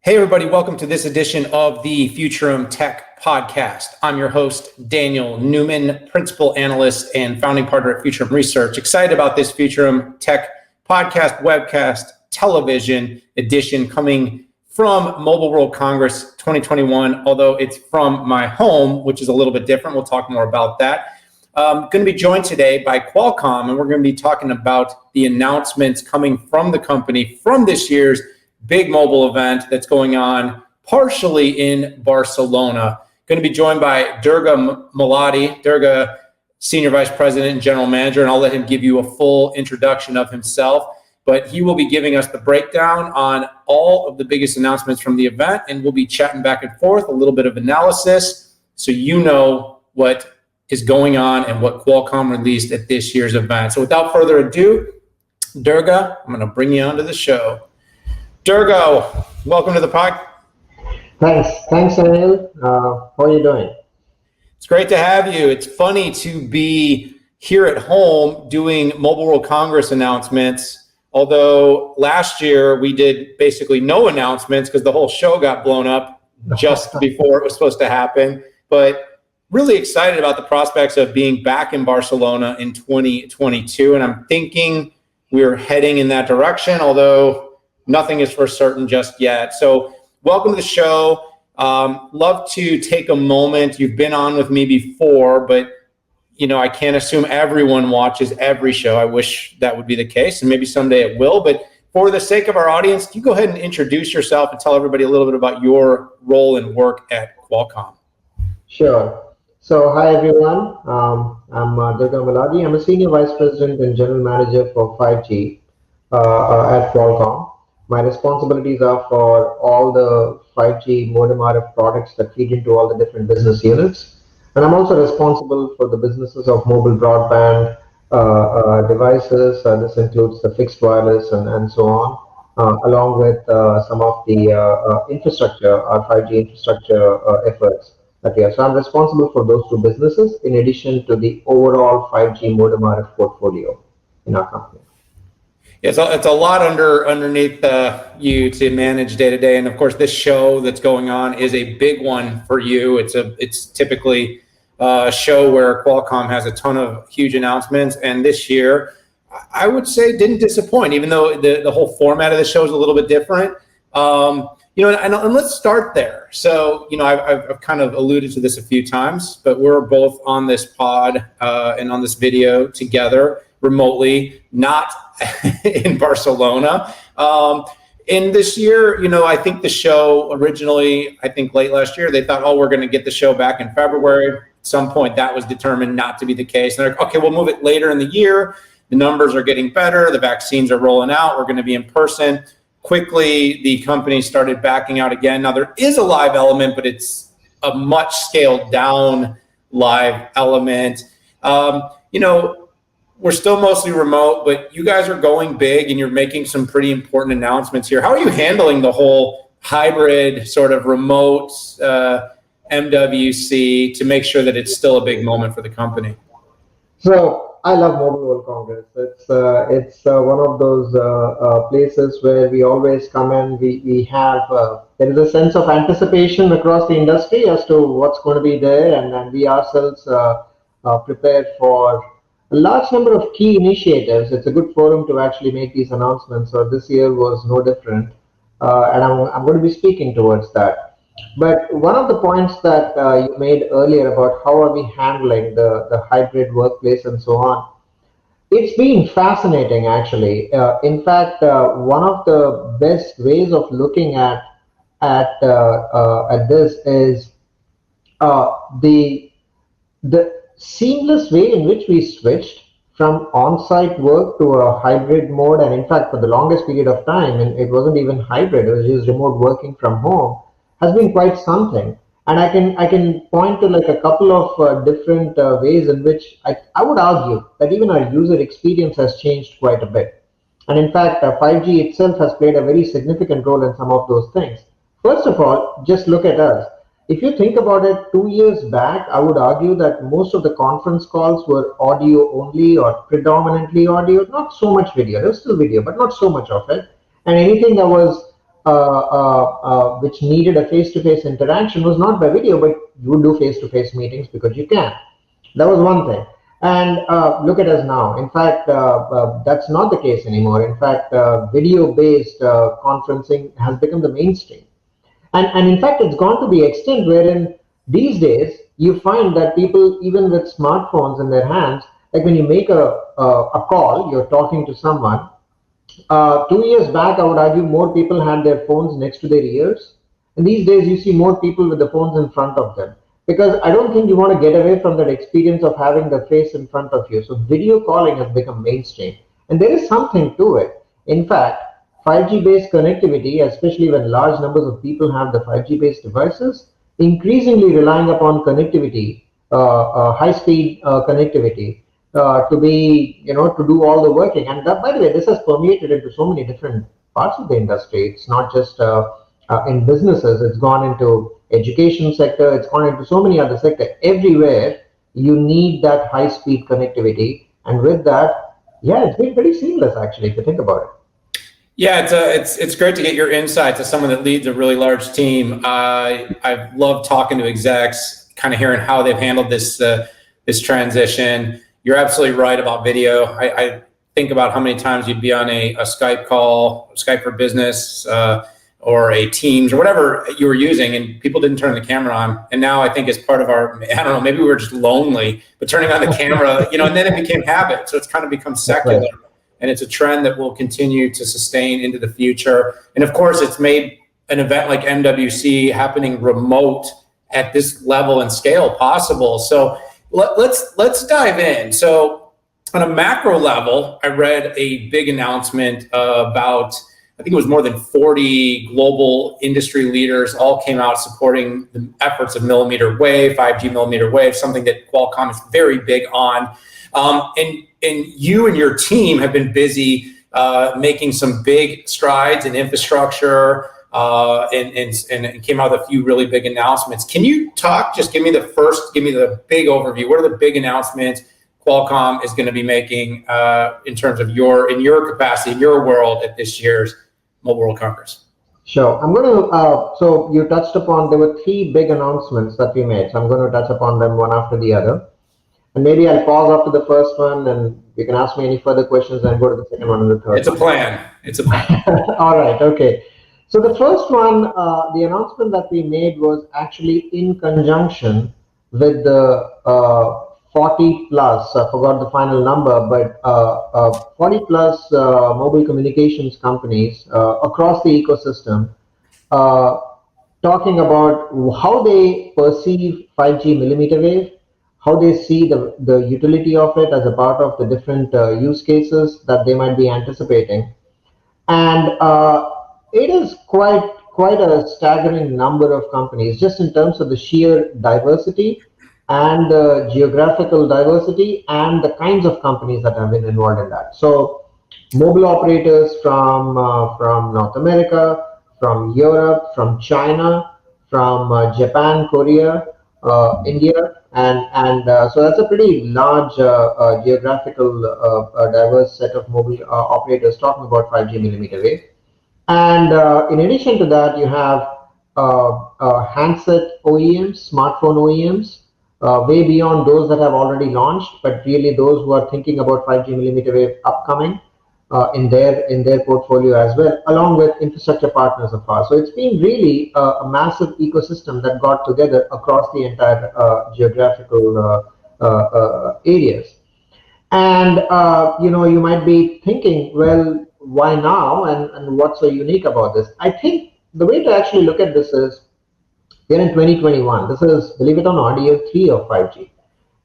Hey, everybody, welcome to this edition of the Futurum Tech Podcast. I'm your host, Daniel Newman, Principal Analyst and Founding Partner at Futurum Research. Excited about this Futurum Tech Podcast, webcast, television edition coming from Mobile World Congress 2021, although it's from my home, which is a little bit different. We'll talk more about that. I'm going to be joined today by Qualcomm, and we're going to be talking about the announcements coming from the company from this year's big mobile event that's going on partially in Barcelona. Going to be joined by Durga Malladi, Durga, Senior Vice President and General Manager, and I'll let him give you a full introduction of himself. But he will be giving us the breakdown on all of the biggest announcements from the event, and we'll be chatting back and forth, a little bit of analysis, so you know what is going on and what Qualcomm released at this year's event. So without further ado, Durga, I'm going to bring you onto the show. Durga, welcome to the podcast. Thanks, Daniel. How are you doing? It's great to have you. It's funny to be here at home doing Mobile World Congress announcements, although last year we did basically no announcements because the whole show got blown up just before it was supposed to happen. But really excited about the prospects of being back in Barcelona in 2022, and I'm thinking we're heading in that direction, although nothing is for certain just yet. So welcome to the show. Love to take a moment. You've been on with me before, but I can't assume everyone watches every show. I wish that would be the case, and maybe someday it will. But for the sake of our audience, can you go ahead and introduce yourself and tell everybody a little bit about your role and work at Qualcomm? Sure. So hi, everyone. I'm Durga Malladi. I'm a Senior Vice President and General Manager for 5G at Qualcomm. My responsibilities are for all the 5G modem RF products that feed into all the different business units. And I'm also responsible for the businesses of mobile broadband devices. This includes the fixed wireless and so on, along with some of the infrastructure, our 5G infrastructure efforts that we have. So I'm responsible for those two businesses in addition to the overall 5G modem RF portfolio in our company. It's a lot underneath you to manage day to day, and of course, this show that's going on is a big one for you. It's typically a show where Qualcomm has a ton of huge announcements, and this year, I would say, didn't disappoint. Even though the whole format of the show is a little bit different, and let's start there. So, I've kind of alluded to this a few times, but we're both on this pod and on this video together remotely, not in Barcelona. And this year, I think the show originally, late last year, they thought, we're going to get the show back in February. At some point, that was determined not to be the case. And they're like, okay, we'll move it later in the year. The numbers are getting better. The vaccines are rolling out. We're going to be in person. Quickly, the company started backing out again. Now, there is a live element, but it's a much scaled down live element. We're still mostly remote, but you guys are going big and you're making some pretty important announcements here. How are you handling the whole hybrid sort of remote MWC to make sure that it's still a big moment for the company? So I love Mobile World Congress. It's one of those places where we always come in. We have there is a sense of anticipation across the industry as to what's going to be there, and we ourselves prepared for a large number of key initiatives. It's a good forum to actually make these announcements. So this year was no different, and I'm going to be speaking towards that. But one of the points that you made earlier about how are we handling the hybrid workplace and so on, it's been fascinating actually. In fact, one of the best ways of looking at this is the seamless way in which we switched from on-site work to a hybrid mode. And in fact, for the longest period of time, and it wasn't even hybrid, it was just remote working from home, has been quite something. And I can point to like a couple of different ways in which I would argue that even our user experience has changed quite a bit. And in fact, 5G itself has played a very significant role in some of those things. First of all, just look at us. If you think about it, 2 years back, I would argue that most of the conference calls were audio only or predominantly audio, not so much video. There was still video, but not so much of it. And anything that was which needed a face-to-face interaction was not by video, but you would do face-to-face meetings because you can. That was one thing. And look at us now. In fact, that's not the case anymore. In fact, video-based conferencing has become the mainstream. And in fact, it's gone to the extent wherein these days you find that people, even with smartphones in their hands, like when you make a call, you're talking to someone. 2 years back, I would argue more people had their phones next to their ears. And these days, you see more people with the phones in front of them. Because I don't think you want to get away from that experience of having the face in front of you. So video calling has become mainstream. And there is something to it. In fact, 5G based connectivity, especially when large numbers of people have the 5G based devices, increasingly relying upon connectivity, high speed connectivity, to be, to do all the working. And that, by the way, this has permeated into so many different parts of the industry. It's not just in businesses, it's gone into education sector, it's gone into so many other sectors. Everywhere you need that high speed connectivity. And with that, yeah, it's been pretty seamless actually, if you think about it. Yeah, it's great to get your insights as someone that leads a really large team. I've loved talking to execs, kind of hearing how they've handled this transition. You're absolutely right about video. I think about how many times you'd be on a Skype call, Skype for Business, or a Teams or whatever you were using, and people didn't turn the camera on. And now I think as part of our, I don't know, maybe we were just lonely, but turning on the camera, and then it became habit. So it's kind of become secular. Right. And it's a trend that will continue to sustain into the future. And of course, it's made an event like MWC happening remote at this level and scale possible. So let's dive in. So on a macro level, I read a big announcement about, I think it was more than 40 global industry leaders all came out supporting the efforts of millimeter wave, 5G millimeter wave, something that Qualcomm is very big on. And you and your team have been busy making some big strides in infrastructure and came out with a few really big announcements. Can you just give me the big overview. What are the big announcements Qualcomm is going to be making in terms of in your capacity, in your world at this year's Mobile World Congress? Sure. I'm going to, so you touched upon, there were 3 big announcements that we made. So I'm going to touch upon them one after the other. And maybe I'll pause after the first one and you can ask me any further questions and go to the second one and the third. It's a plan. All right. Okay. So the first one, the announcement that we made was actually in conjunction with the 40 plus, I forgot the final number, but 40 plus mobile communications companies across the ecosystem talking about how they perceive 5G millimeter wave, how they see the utility of it as a part of the different use cases that they might be anticipating. And it is quite a staggering number of companies, just in terms of the sheer diversity and the geographical diversity and the kinds of companies that have been involved in that. So mobile operators from North America, from Europe, from China, from Japan, Korea, India, and so that's a pretty large geographical diverse set of mobile operators talking about 5G millimeter wave. And in addition to that, you have handset OEMs, smartphone OEMs, way beyond those that have already launched, but really those who are thinking about 5G millimeter wave upcoming in their portfolio as well, along with infrastructure partners of ours. So it's been really a massive ecosystem that got together across the entire geographical areas. And you might be thinking, well, why now, and what's so unique about this? I think the way to actually look at this is, we're in 2021. This is, believe it or not, year 3 of 5G.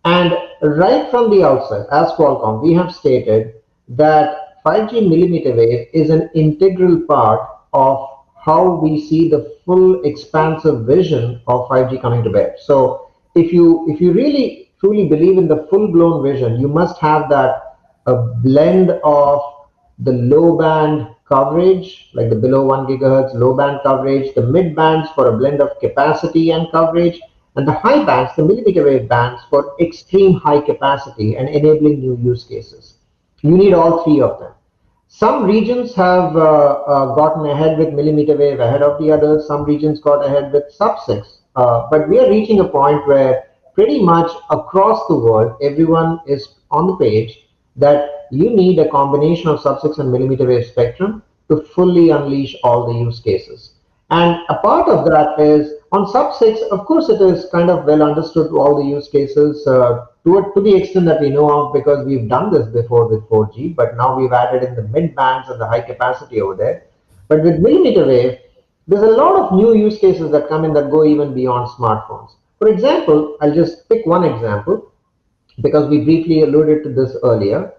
And right from the outset, as Qualcomm, we have stated that 5G millimeter wave is an integral part of how we see the full expansive vision of 5G coming to bear. So if you really truly believe in the full-blown vision, you must have that blend of the low band coverage, like the below 1 gigahertz low band coverage, the mid bands for a blend of capacity and coverage, and the high bands, the millimeter wave bands, for extreme high capacity and enabling new use cases. You need all 3 of them. Some regions have gotten ahead with millimeter wave ahead of the others. Some regions got ahead with sub-6. But we are reaching a point where pretty much across the world, everyone is on the page that you need a combination of sub-6 and millimeter wave spectrum to fully unleash all the use cases. And a part of that is on sub-6, of course, it is kind of well understood all the use cases to the extent that we know of, because we've done this before with 4G, but now we've added in the mid bands and the high capacity over there. But with millimeter wave, there's a lot of new use cases that come in that go even beyond smartphones. For example, I'll just pick one example because we briefly alluded to this earlier.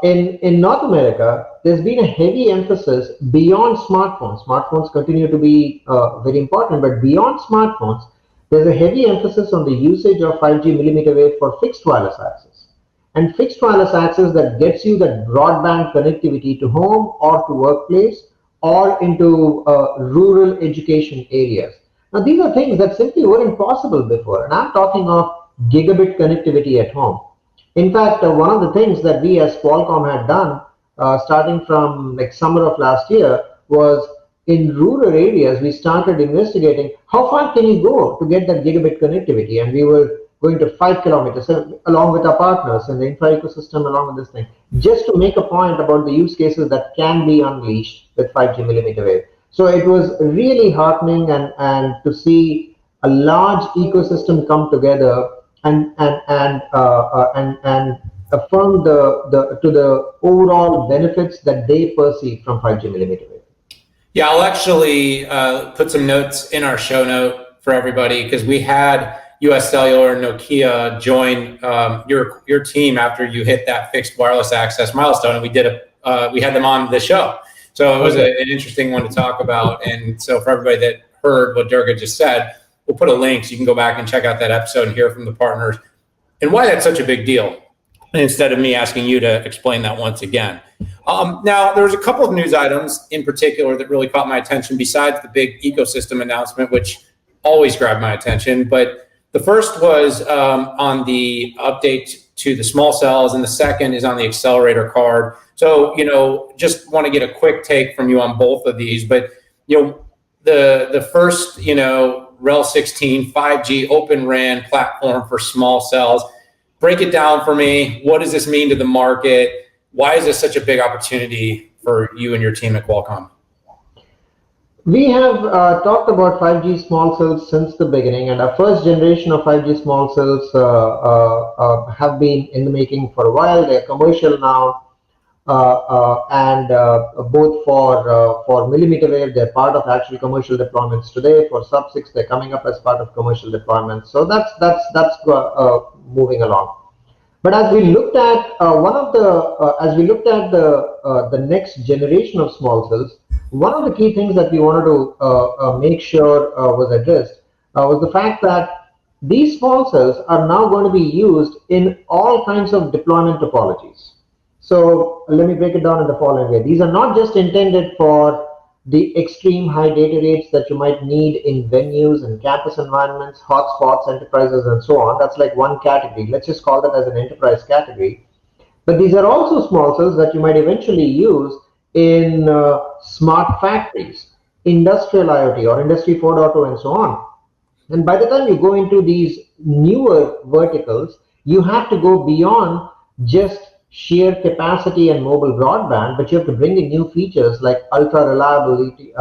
In North America, there's been a heavy emphasis beyond smartphones. Smartphones continue to be very important, but beyond smartphones, there's a heavy emphasis on the usage of 5G millimeter wave for fixed wireless access. And fixed wireless access that gets you that broadband connectivity to home or to workplace or into rural education areas. Now, these are things that simply weren't possible before. And I'm talking of gigabit connectivity at home. In fact, one of the things that we as Qualcomm had done starting from like summer of last year was in rural areas, we started investigating how far can you go to get that gigabit connectivity. And we were going to 5 kilometers along with our partners in the infra ecosystem along with this thing, just to make a point about the use cases that can be unleashed with 5G millimeter wave. So it was really heartening and to see a large ecosystem come together and affirm the overall benefits that they perceive from 5G millimeter wave. Yeah, I'll actually put some notes in our show note for everybody because we had US Cellular and Nokia join your team after you hit that fixed wireless access milestone, and we had them on the show. So it was an interesting one to talk about. And so for everybody that heard what Durga just said, we'll put a link so you can go back and check out that episode and hear from the partners and why that's such a big deal, instead of me asking you to explain that once again. Now, there was a couple of news items in particular that really caught my attention besides the big ecosystem announcement, which always grabbed my attention. But the first was on the update to the small cells, and the second is on the Accelerator Card. So, just want to get a quick take from you on both of these. But, the first, Rel 16 5G Open RAN platform for small cells. Break it down for me. What does this mean to the market? Why is this such a big opportunity for you and your team at Qualcomm? We have talked about 5G small cells since the beginning, and our first generation of 5G small cells have been in the making for a while. They're commercial now, and both for millimeter wave, they're part of actual commercial deployments today. For sub-6, they're coming up as part of commercial deployments. So that's moving along. But as we looked at the next generation of small cells, one of the key things that we wanted to make sure was addressed was the fact that these small cells are now going to be used in all kinds of deployment topologies. So let me break it down in the following way. These are not just intended for the extreme high data rates that you might need in venues and campus environments, hotspots, enterprises, and so on. That's like one category. Let's just call that as an enterprise category. But these are also small cells that you might eventually use in smart factories, industrial IoT or Industry 4.0 and so on. And by the time you go into these newer verticals, you have to go beyond just sheer capacity and mobile broadband, but you have to bring in new features like ultra reliability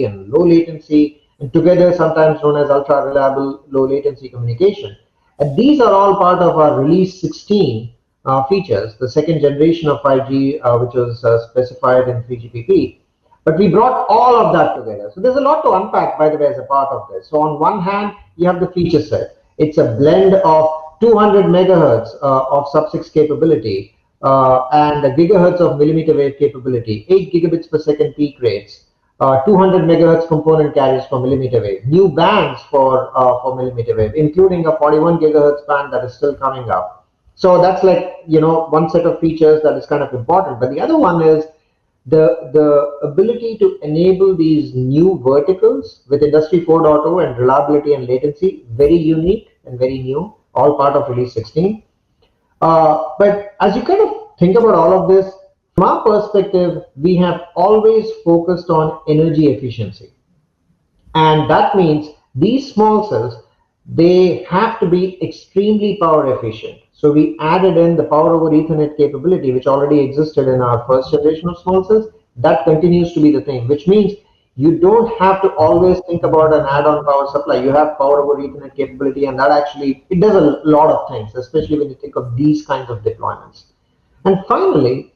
and low latency, and together sometimes known as ultra reliable low latency communication. And these are all part of our release 16 features, the second generation of 5G, which was specified in 3GPP. But we brought all of that together. So there's a lot to unpack, by the way, as a part of this. So on one hand, you have the feature set. It's a blend of 200 megahertz of sub-6 capability and a gigahertz of millimeter wave capability, 8 gigabits per second peak rates, 200 megahertz component carriers for millimeter wave, new bands for millimeter wave, including a 41 gigahertz band that is still coming up. So that's like, one set of features that is kind of important. But the other one is the ability to enable these new verticals with Industry 4.0 and reliability and latency, very unique and very new, all part of release 16. But as you kind of think about all of this, From our perspective, we have always focused on energy efficiency. And that means these small cells, they have to be extremely power efficient. So we added in the power over Ethernet capability, which already existed in our first generation of small cells. That continues to be the thing, which means you don't have to always think about an add-on power supply. You have power over Ethernet capability, and that actually, it does a lot of things, especially when you think of these kinds of deployments. And finally,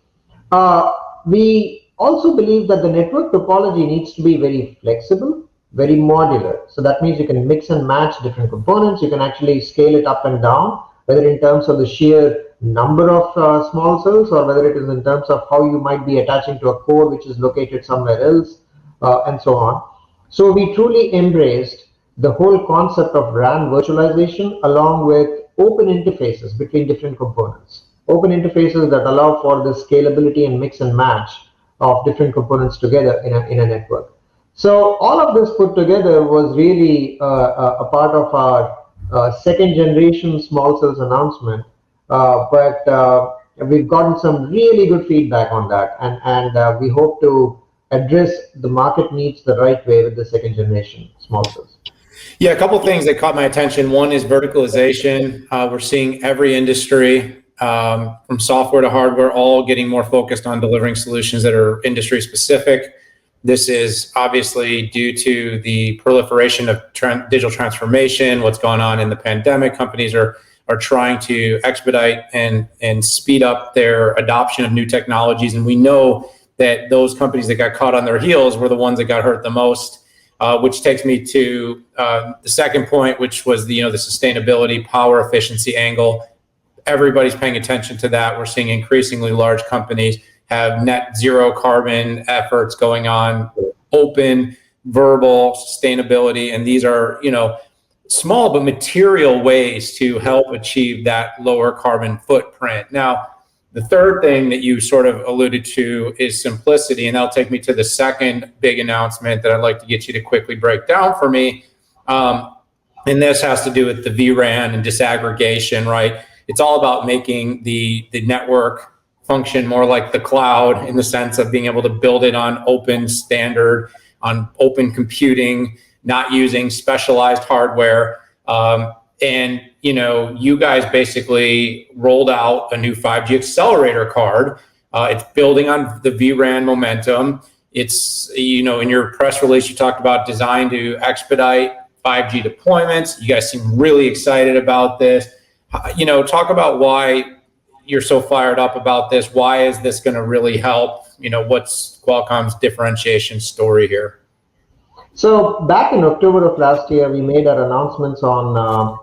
we also believe that the network topology needs to be very flexible, very modular. So that means you can mix and match different components. You can actually scale it up and down, whether in terms of the sheer number of small cells or whether it is in terms of how you might be attaching to a core which is located somewhere else, and so on. So we truly embraced the whole concept of RAN virtualization along with open interfaces between different components. Open interfaces that allow for the scalability and mix and match of different components together in a network. So all of this put together was really a part of our second generation small cells announcement, but we've gotten some really good feedback on that, and we hope to address the market needs the right way with the second generation small cells. Yeah, a couple of things that caught my attention. One is verticalization. We're seeing every industry, from software to hardware, all getting more focused on delivering solutions that are industry specific. This is obviously due to the proliferation of digital transformation, what's going on in the pandemic. Companies are trying to expedite and speed up their adoption of new technologies. And we know that those companies that got caught on their heels were the ones that got hurt the most, which takes me to the second point, which was the sustainability, power efficiency angle. Everybody's paying attention to that. We're seeing increasingly large companies have net zero carbon efforts going on, open, verbal sustainability, and these are, small but material ways to help achieve that lower carbon footprint. Now, the third thing that you sort of alluded to is simplicity, and that'll take me to the second big announcement that I'd like to get you to quickly break down for me. And this has to do with the vRAN and disaggregation, right? It's all about making the network function more like the cloud in the sense of being able to build it on open standard, on open computing, not using specialized hardware. And you guys basically rolled out a new 5G Accelerator Card. It's building on the vRAN momentum. It's, in your press release, you talked about designed to expedite 5G deployments. You guys seem really excited about this. Talk about why you're so fired up about this. Why is this going to really help? What's Qualcomm's differentiation story here? So back in October of last year, we made our announcements on our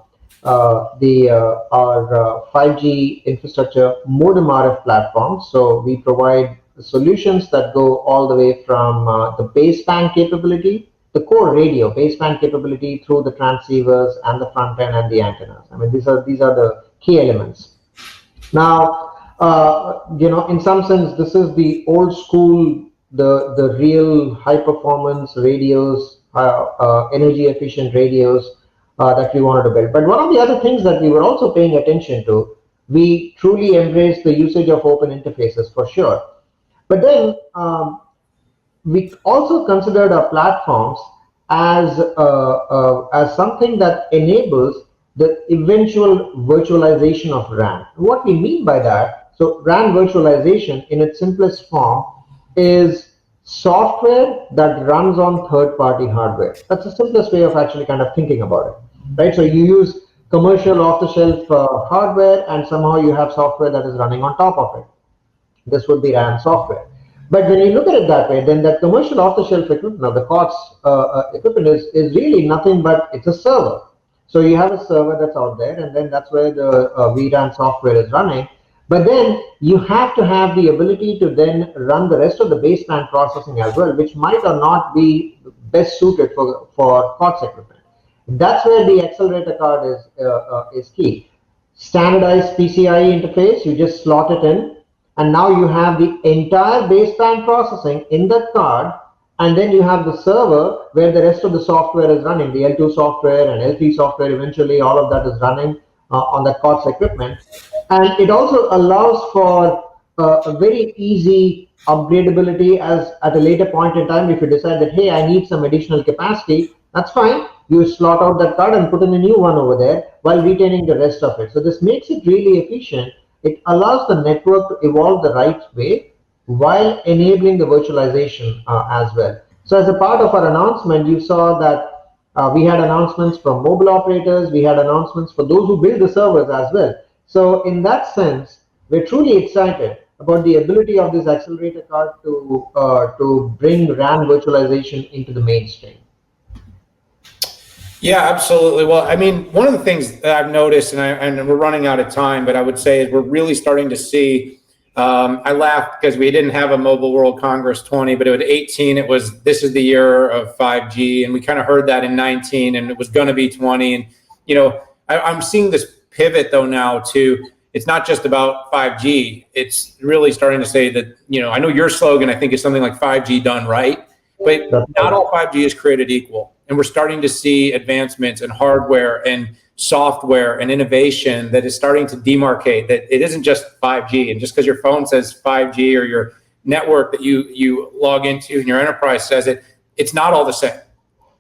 5G infrastructure modem RF platform. So we provide solutions that go all the way from the baseband capability, the core radio baseband capability, through the transceivers and the front end and the antennas. I mean, these are the key elements. Now, in some sense, this is the old school, the real high performance radios, energy efficient radios that we wanted to build. But one of the other things that we were also paying attention to, we truly embraced the usage of open interfaces for sure. But then we also considered our platforms as something that enables the eventual virtualization of RAN. What we mean by that, so RAN virtualization in its simplest form is software that runs on third-party hardware. That's the simplest way of actually kind of thinking about it, right? So you use commercial off-the-shelf hardware, and somehow you have software that is running on top of it. This would be RAN software. But when you look at it that way, then that commercial off-the-shelf equipment, or the COTS equipment is really nothing but it's a server. So you have a server that's out there, and then that's where the vRAN software is running. But then you have to have the ability to then run the rest of the baseband processing as well, which might or not be best suited for COTS equipment. That's where the accelerator card is key. Standardized PCIe interface, you just slot it in, and now you have the entire baseband processing in that card, and then you have the server where the rest of the software is running, the L2 software and L3 software, eventually all of that is running on that COTS equipment. And it also allows for a very easy upgradability as at a later point in time. If you decide that, hey, I need some additional capacity, that's fine. You slot out that card and put in a new one over there while retaining the rest of it. So this makes it really efficient. It allows the network to evolve the right way while enabling the virtualization as well. So as a part of our announcement, you saw that we had announcements from mobile operators, we had announcements for those who build the servers as well. So in that sense, we're truly excited about the ability of this accelerator card to bring RAN virtualization into the mainstream. Yeah, absolutely. Well, I mean, one of the things that I've noticed, and we're running out of time, but I would say is we're really starting to see, I laughed because we didn't have a Mobile World Congress 20, but at 18, it was, this is the year of 5G. And we kind of heard that in 19, and it was going to be 20. And, you know, I'm seeing this pivot though now to, it's not just about 5G. It's really starting to say that, you know, I know your slogan, I think, is something like 5G done right, but not all 5G is created equal. And we're starting to see advancements in hardware and software and innovation that is starting to demarcate that it isn't just 5G. And just because your phone says 5G or your network that you log into and your enterprise says it, it's not all the same.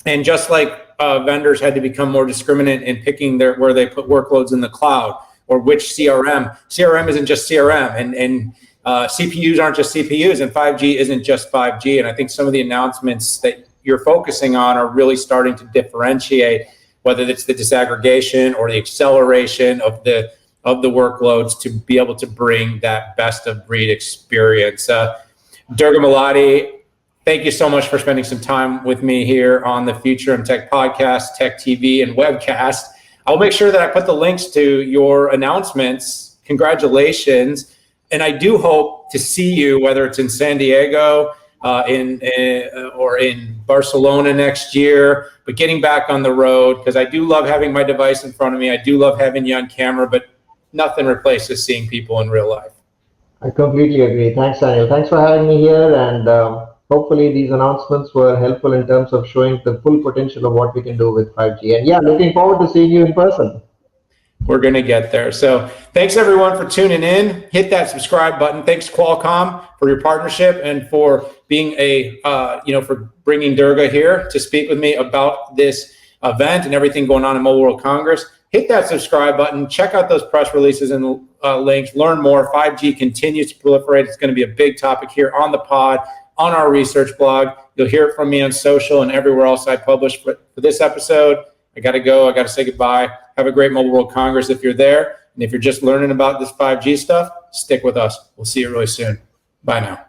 And just like vendors had to become more discriminate in picking where they put workloads in the cloud or which CRM isn't just CRM, and CPUs aren't just CPUs, and 5G isn't just 5G. And I think some of the announcements that you're focusing on are really starting to differentiate, whether it's the disaggregation or the acceleration of the workloads to be able to bring that best of breed experience. Durga Malladi, thank you so much for spending some time with me here on the Futurum Tech Podcast, Tech TV, and webcast. I'll make sure that I put the links to your announcements. Congratulations. And I do hope to see you, whether it's in San Diego, or in Barcelona next year, but getting back on the road, because I do love having my device in front of me. I do love having you on camera, but nothing replaces seeing people in real life. I completely agree. Thanks, Daniel. Thanks for having me here. And hopefully these announcements were helpful in terms of showing the full potential of what we can do with 5G. And yeah, looking forward to seeing you in person. We're going to get there. So thanks everyone for tuning in. Hit that subscribe button. Thanks Qualcomm for your partnership and for being for bringing Durga here to speak with me about this event and everything going on in Mobile World Congress. Hit that subscribe button. Check out those press releases and links. Learn more. 5G continues to proliferate. It's going to be a big topic here on the pod, on our research blog. You'll hear it from me on social and everywhere else I publish. For this episode, I got to go. I got to say goodbye. Have a great Mobile World Congress if you're there. And if you're just learning about this 5G stuff, stick with us. We'll see you really soon. Bye now.